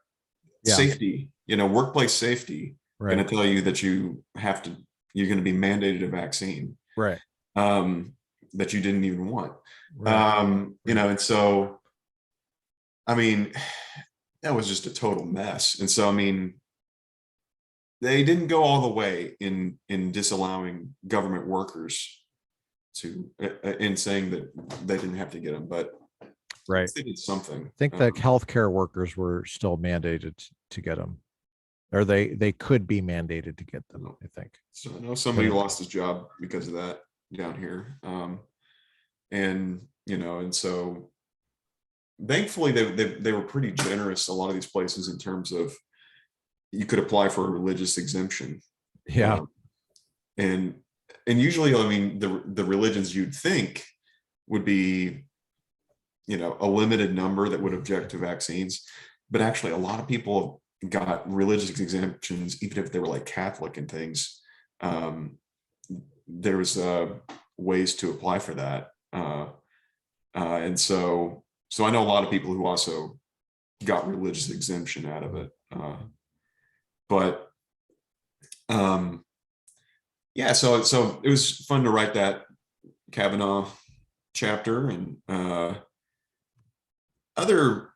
Yeah. safety, workplace safety, going Right. to tell you that you're going to be mandated a vaccine, Right. um, that you didn't even want. Right. And so, I mean, that was just a total mess. And so, I mean, they didn't go all the way in disallowing government workers to in saying that they didn't have to get them, but Right. they did something. I think the healthcare workers were still mandated to get them, or they could be mandated to get them, I think. So I know somebody lost his job because of that down here, and so thankfully they were pretty generous, a lot of these places, in terms of you could apply for a religious exemption. Yeah. um, and usually, I mean, the religions you'd think would be a limited number that would object to vaccines, but actually a lot of people got religious exemptions even if they were like Catholic and things. There was ways to apply for that, and so I know a lot of people who also got religious exemption out of it, but yeah, so it was fun to write that Kavanaugh chapter. And other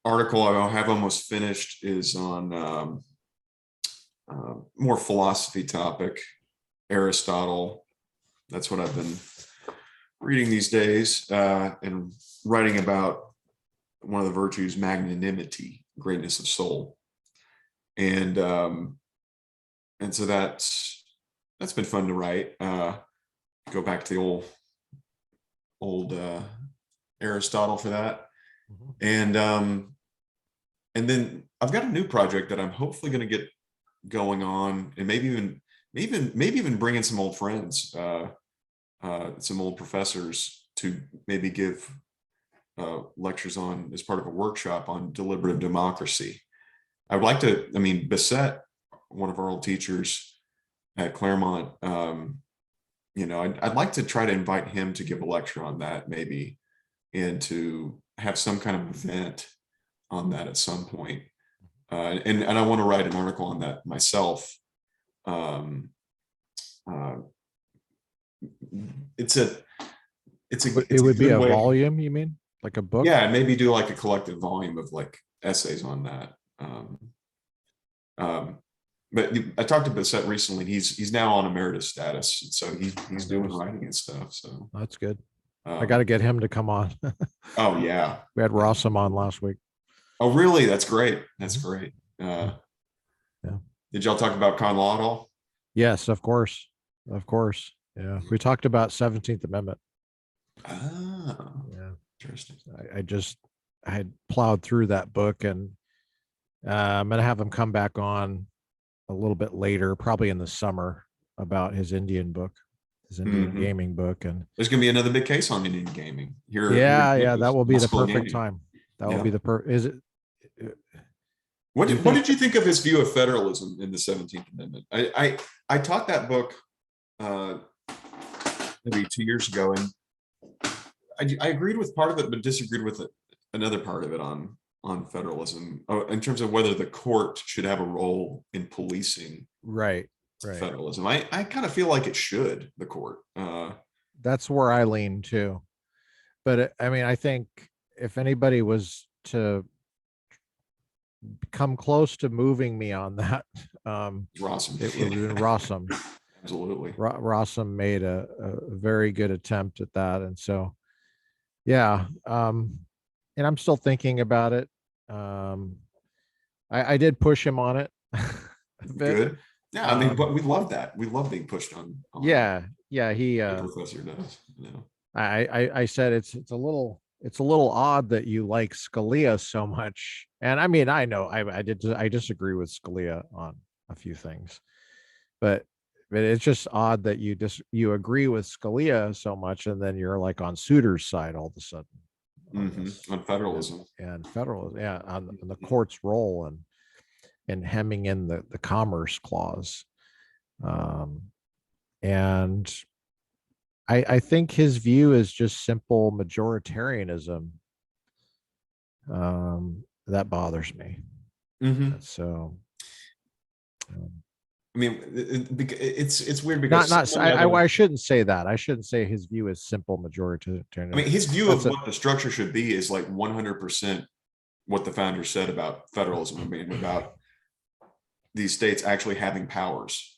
article I have almost finished is on more philosophy topic, Aristotle. That's what I've been reading these days, and writing about one of the virtues, magnanimity, greatness of soul. And so that's been fun to write. Go back to the old Aristotle for that. Mhm. And then I've got a new project that I'm hopefully going to get going on, and maybe even bring in some old friends, some old professors, to maybe give lectures on, as part of a workshop on deliberative democracy. I would like to, I mean, Bissett, one of our old teachers at Claremont, I'd like to try to invite him to give a lecture on that, maybe, and to have some kind of event on that at some point. And I want to write an article on that myself. Um, uh, it's a It would be good a way. volume, you mean? Like a book? Yeah, and maybe do like a collective volume of like essays on that. Um, but I talked to Bissett recently. He's now on emeritus status, so he's doing writing and stuff. So That's good. I got to um, get him to come on. oh yeah. We had Rossum on last week. Oh really? That's great. That's Mhm. great. Yeah. Yeah. Did y'all talk about con law at all? Yes, of course. Of course. Yeah. We talked about 17th Amendment. Ah, Yeah. interesting. I had plowed through that book, and I'm going to have him come back on a little bit later, probably in the summer, about his Indian book, his Indian Mm-hmm. gaming book. And There's going to be another big case on Indian gaming here in yeah, yeah, that Texas, will be the possible perfect gaming. time. That will Yeah. be is it, Do you What think? did you think of his view of federalism in the 17th Amendment? I taught that book uh, maybe 2 years ago, and I agreed with part of it, but disagreed with another part of it on federalism, in terms of whether the court should have a role in policing Right, right. federalism. I kind of feel like it should, the court. That's where I lean too. But I mean, I think if anybody was to come close to moving me on that, Rossum. it would have been Rossum. Absolutely. Rossum made a very good attempt at that. And so, yeah. And I'm still thinking about it. Um, I did push him on it a bit. Good. Yeah, I mean, but we love that. We love being pushed on Yeah, yeah. He the professor does, you know. I said it's a little odd that you like Scalia so much. And I mean, I know I disagree with Scalia on a few things, but it's just odd that you agree with Scalia so much and then you're like on Souter's side all of a sudden on this. On federalism. And federalism, yeah, on the court's role and hemming in the commerce clause. And I think his view is just simple majoritarianism. That bothers me. So, I mean, it's weird because not I shouldn't say that. I shouldn't say his view is simple majoritarianism. I mean, his view That's of what the structure should be is like 100% what the founders said about federalism. I mean, about these states actually having powers.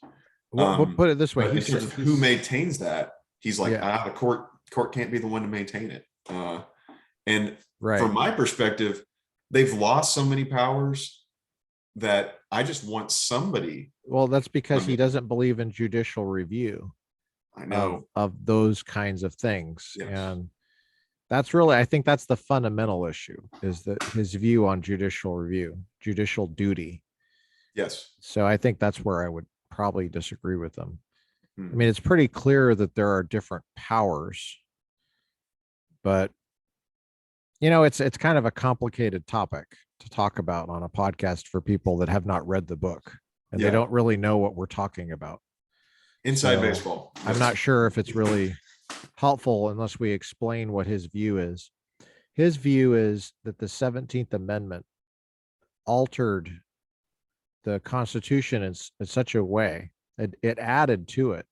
We'll put it this way: But in terms of who maintains that, he's like, Yeah. the court can't be the one to maintain it. And Right. from my perspective, they've lost so many powers that I just want somebody. Well, that's because he doesn't believe in judicial review I know. of those kinds of things. Yes. And that's really, I think that's the fundamental issue, is that his view on judicial review, judicial duty. Yes. So I think that's where I would probably disagree with them. I mean, it's pretty clear that there are different powers, but you know, it's kind of a complicated topic to talk about on a podcast for people that have not read the book and they don't really know what we're talking about. Inside baseball. Yes. I'm not sure if it's really helpful unless we explain what his view is. His view is that the 17th Amendment altered the Constitution in such a way that it added to it.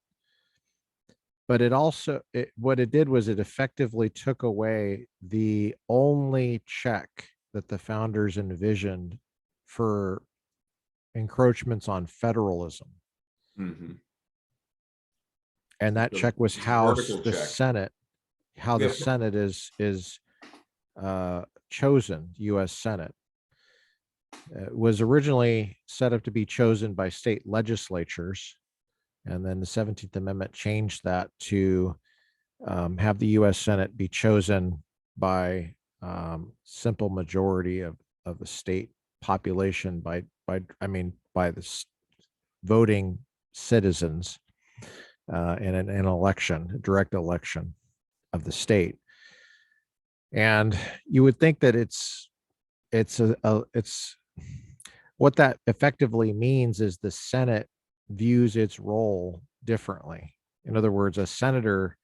But it also, what it did was it effectively took away the only check that the founders envisioned for encroachments on federalism. And that check was how the Senate, is chosen, U.S. Senate. It was originally set up to be chosen by state legislatures. And then the 17th Amendment changed that to have the U.S. Senate be chosen by simple majority of the state population by the voting citizens in an election, a direct election of the state. And you would think that it's what that effectively means is the Senate views its role differently. In other words, a senator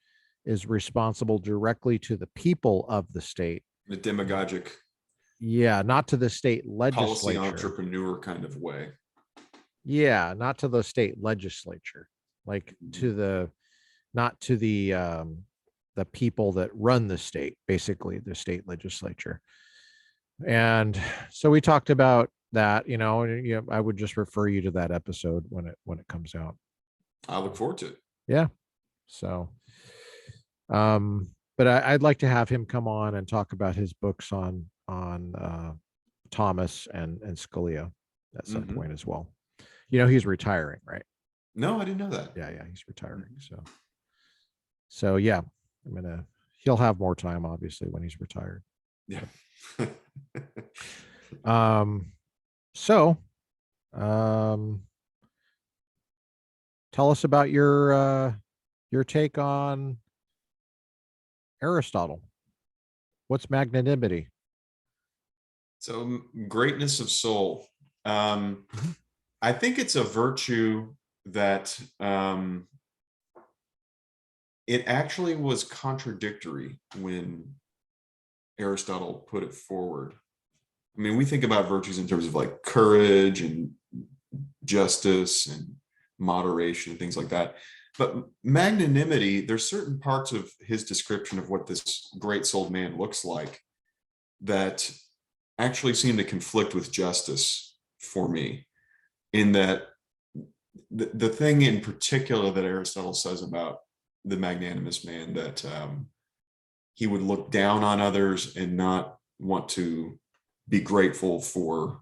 is responsible directly to the people of the state. The demagogic. Yeah, not to the state legislature. Policy entrepreneur kind of way. Yeah, not to the state legislature, like not to the people that run the state, basically the state legislature. And so we talked about that, I would just refer you to that episode when it comes out. I look forward to it. Yeah. So, but I'd like to have him come on and talk about his books on Thomas and Scalia at some point as well. He's retiring, right? No, I didn't know that. Yeah, he's retiring. So yeah, he'll have more time, obviously, when he's retired. Yeah. So tell us about your take on Aristotle. What's magnanimity? So greatness of soul. I think it's a virtue that it actually was contradictory when Aristotle put it forward. I mean, we think about virtues in terms of like courage and justice and moderation and things like that. But magnanimity, there's certain parts of his description of what this great-souled man looks like that actually seem to conflict with justice for me, in that the thing in particular that Aristotle says about the magnanimous man, that he would look down on others and not want to be grateful for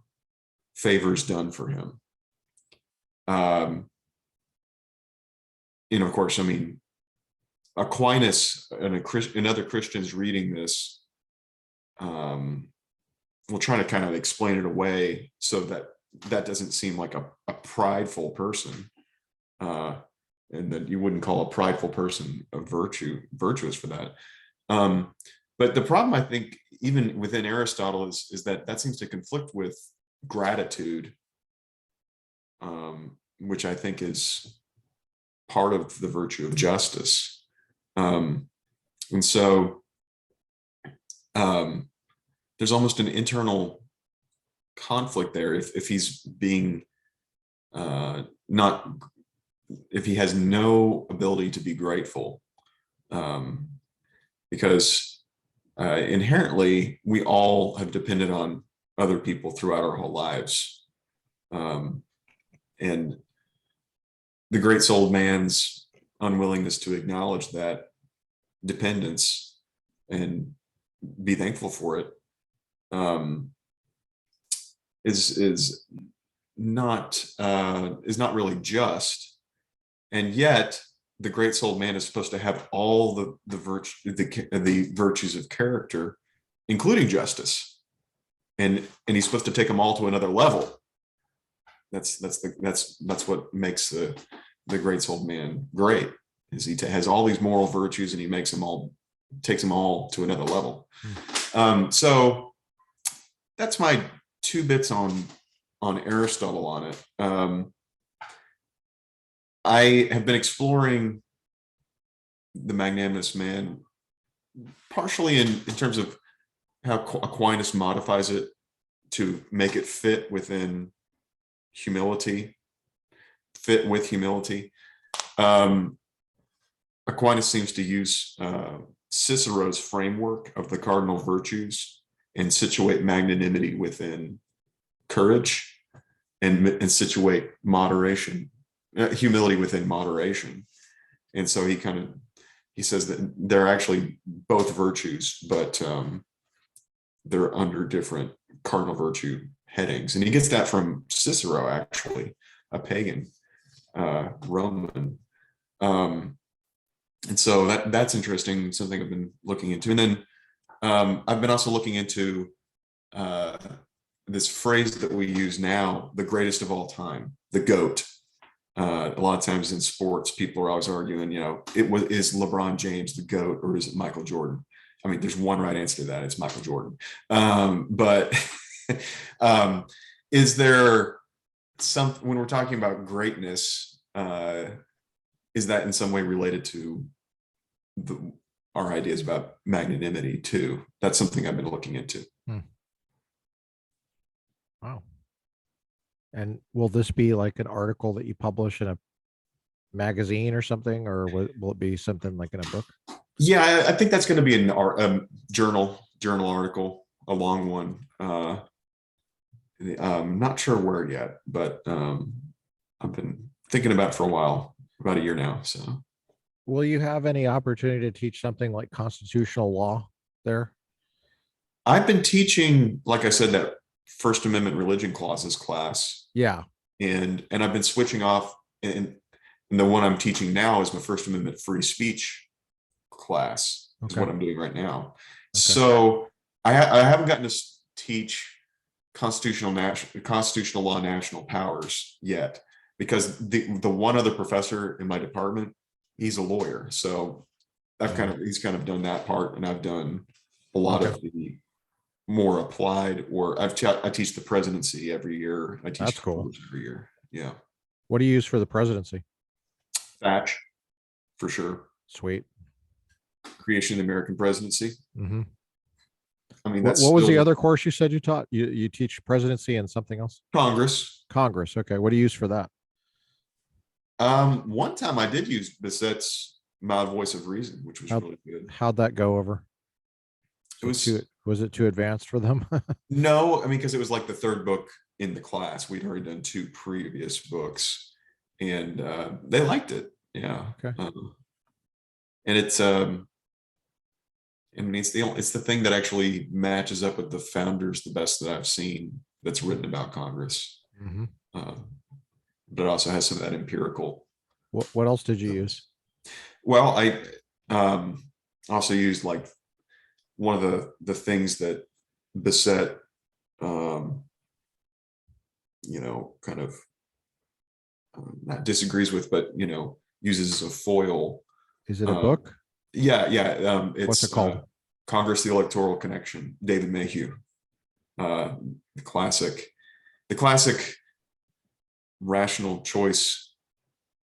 favors done for him. And of course, I mean, Aquinas and other Christians reading this will try to kind of explain it away so that that doesn't seem like a prideful person, and that you wouldn't call a prideful person a virtuous for that. But the problem, I think, even within Aristotle, is that that seems to conflict with gratitude, which I think is part of the virtue of justice. And so there's almost an internal conflict there if he's being not, if he has no ability to be grateful, because inherently we all have depended on other people throughout our whole lives, and the great-souled man's unwillingness to acknowledge that dependence and be thankful for it is not really just. And yet the great-souled man is supposed to have all the virtues of character, including justice, and he's supposed to take them all to another level. That's what makes the great-souled man great, is he has all these moral virtues and he takes them all to another level. So that's my 2 bits on Aristotle on it. I have been exploring the magnanimous man partially in terms of how Aquinas modifies it to make it fit within humility, fit with humility. Aquinas seems to use Cicero's framework of the cardinal virtues and situate magnanimity within courage, and situate moderation, humility within moderation. And so he says that they're actually both virtues, but they're under different cardinal virtue headings. And he gets that from Cicero, actually, a pagan Roman. And so that's interesting, something I've been looking into. And then I've been also looking into this phrase that we use now, the greatest of all time, the GOAT. A lot of times in sports, people are always arguing, is LeBron James the GOAT or is it Michael Jordan? I mean, there's one right answer to that. It's Michael Jordan. But is there when we're talking about greatness, is that in some way related to our ideas about magnanimity too? That's something I've been looking into. Wow. And will this be like an article that you publish in a magazine or something, or will it be something like in a book? Yeah, I think that's going to be a journal article, a long one. I'm not sure where yet, but I've been thinking about it for a while, about a year now. So, will you have any opportunity to teach something like constitutional law there? I've been teaching, like I said, that First Amendment religion clauses class. Yeah. And I've been switching off, and the one I'm teaching now is my First Amendment free speech class. Okay. Is what I'm doing right now. Okay. So I haven't gotten to teach constitutional law national powers yet, because the one other professor in my department, he's a lawyer. So he's kind of done that part, and I've done a lot of the more applied, or I teach the presidency every year. I teach That's cool. Congress every year. Yeah. What do you use for the presidency? Thatch, for sure. Sweet. Creation of the American presidency. Mm-hmm. I mean, What that's was the still other course you said you taught? You teach presidency and something else? Congress. Congress. Okay. What do you use for that? One time I did use Bissette's Mild Voice of Reason, which was How, really good. how'd that go over? It was Was it too advanced for them? no, I mean, because it was like the third book in the class. We'd already done two previous books, and they liked it. Yeah. Okay. And it's I mean, it's the thing that actually matches up with the founders the best that I've seen that's written about Congress. Mm-hmm. Um, but it also has some of that empirical. What else did you use? Well, I also used like one of the things that Bissett, kind of not disagrees with, but uses as a foil. Is it a book? Yeah, yeah. It's What's it called? Congress: The Electoral Connection, David Mayhew. The classic rational choice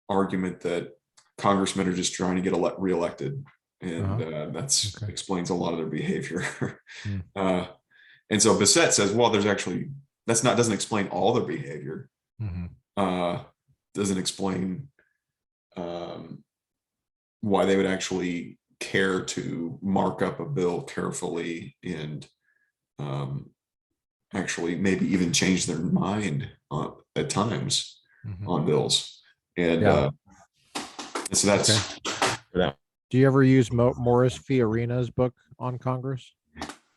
argument that congressmen are just trying to get reelected, and that's explains a lot of their behavior. And so Bissett says, well, doesn't explain all their behavior. Doesn't explain why they would actually care to mark up a bill carefully and actually maybe even change their mind at times on bills. And so that's that. Do you ever use Morris Fiorina's book on Congress?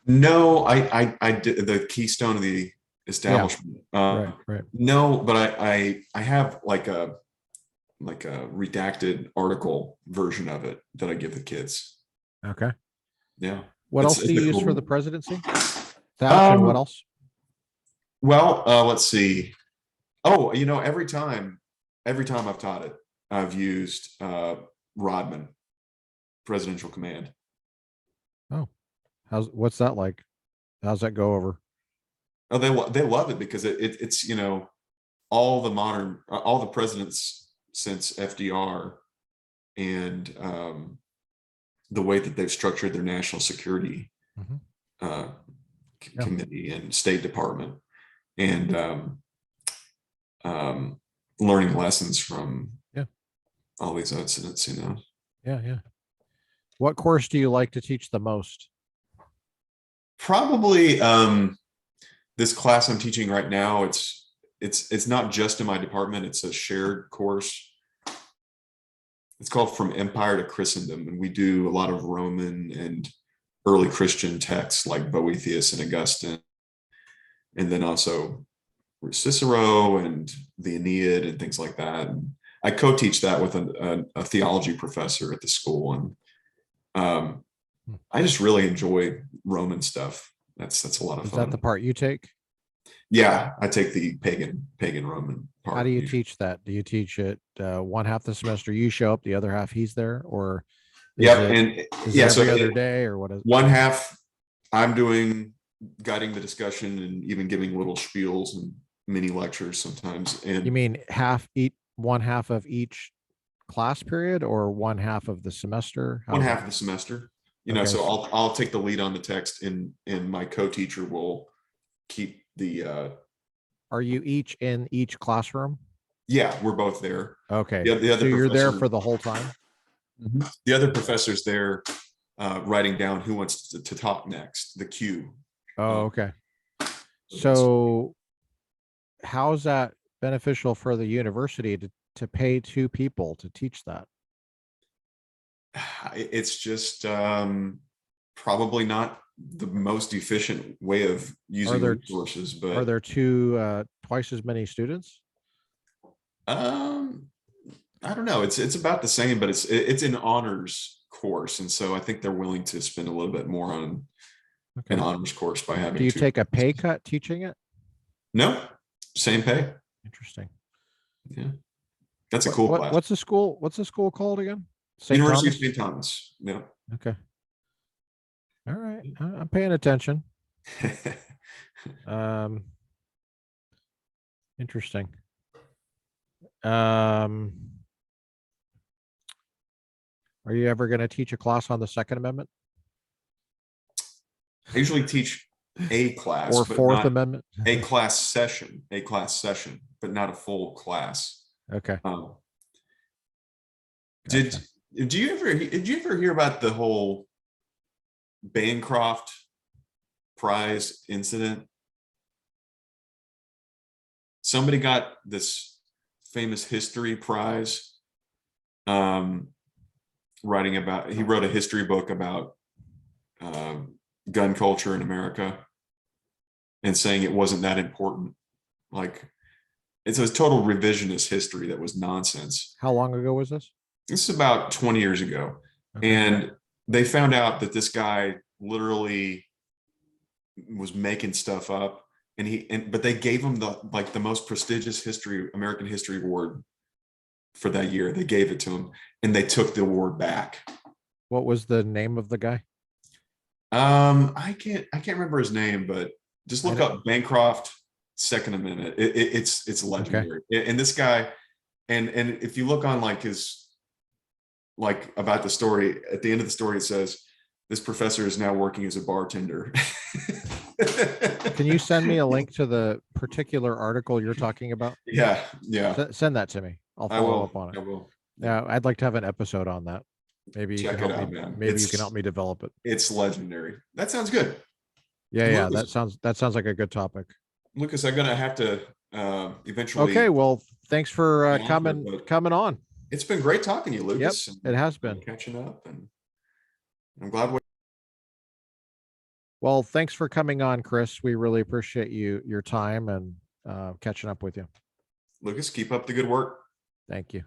No, I did the Keystone of the Establishment. Right. No, but I have like a redacted article version of it that I give the kids. Okay. Yeah. What else do you use for the presidency? Thatch and what else? Well, let's see. Oh, every time I've taught it, I've used Rodman, Presidential Command. Oh, what's that like? How's that go over? Oh, they love it because it's all the presidents since FDR, and the way that they've structured their national security committee and State Department, and learning lessons from all these incidents. Yeah. What course do you like to teach the most? Probably this class I'm teaching right now. It's not just in my department. It's a shared course. It's called From Empire to Christendom, and we do a lot of Roman and early Christian texts like Boethius and Augustine, and then also Cicero and the Aeneid and things like that. And I co-teach that with a theology professor at the school, and I just really enjoy Roman stuff. That's a lot of fun. Is that the part you take? Yeah, I take the pagan Roman part. How do you teach that? Do you teach it one half the semester you show up, the other half he's there, or every other day, or what is one half I'm doing guiding the discussion and even giving little spiels and mini lectures sometimes. And you mean one half of each class period, or one half of the semester? One half of the semester. So I'll take the lead on the text, and my co-teacher will keep the are you each in each classroom? Yeah, we're both there. Okay. The other so you're there for the whole time? The other professor's there writing down who wants to talk next, the queue. Oh, okay. So how's that beneficial for the university to pay two people to teach that? It's just probably not the most efficient way of using resources, but are there twice as many students? I don't know. It's about the same, but it's an honors course, and so I think they're willing to spend a little bit more on an honors course by having. Do you take a pay cut teaching it? No, same pay. Interesting. Yeah, that's a cool class. What's the school called again? University of St. Thomas. Yeah. Okay. All right, I'm paying attention. Um, interesting. Are you ever going to teach a class on the Second Amendment I usually teach a class, or but Fourth not Amendment? a class session, but not a full class. Okay, Um, did gotcha. did you ever hear about the whole Bancroft Prize incident? Somebody got this famous history prize, um, he wrote a history book about gun culture in America and saying it wasn't that important. Like, it's a total revisionist history that was nonsense. How long ago was this? This is about 20 years ago. Okay. And they found out that this guy literally was making stuff up, but they gave him the most prestigious American history award for that year. They gave it to him and they took the award back. What was the name of the guy? I can't remember his name, but just look up Bancroft Second Amendment. It's legendary. Okay. And this guy, and if you look on about the story, at the end of the story, it says, this professor is now working as a bartender. Can you send me a link to the particular article you're talking about? Yeah. Send that to me. I'll follow up on it. I will. Yeah, I'd like to have an episode on that. Maybe you Check can it help out, me. man. Maybe you can help me develop it. It's legendary. That sounds good. Yeah, Lucas, that sounds like a good topic. Lucas, I'm gonna have to eventually. Okay, well, thanks for coming on. It's been great talking to you, Lucas. Yep, it has been catching up, and I'm glad. Well, thanks for coming on, Chris. We really appreciate your time and catching up with you. Lucas, keep up the good work. Thank you.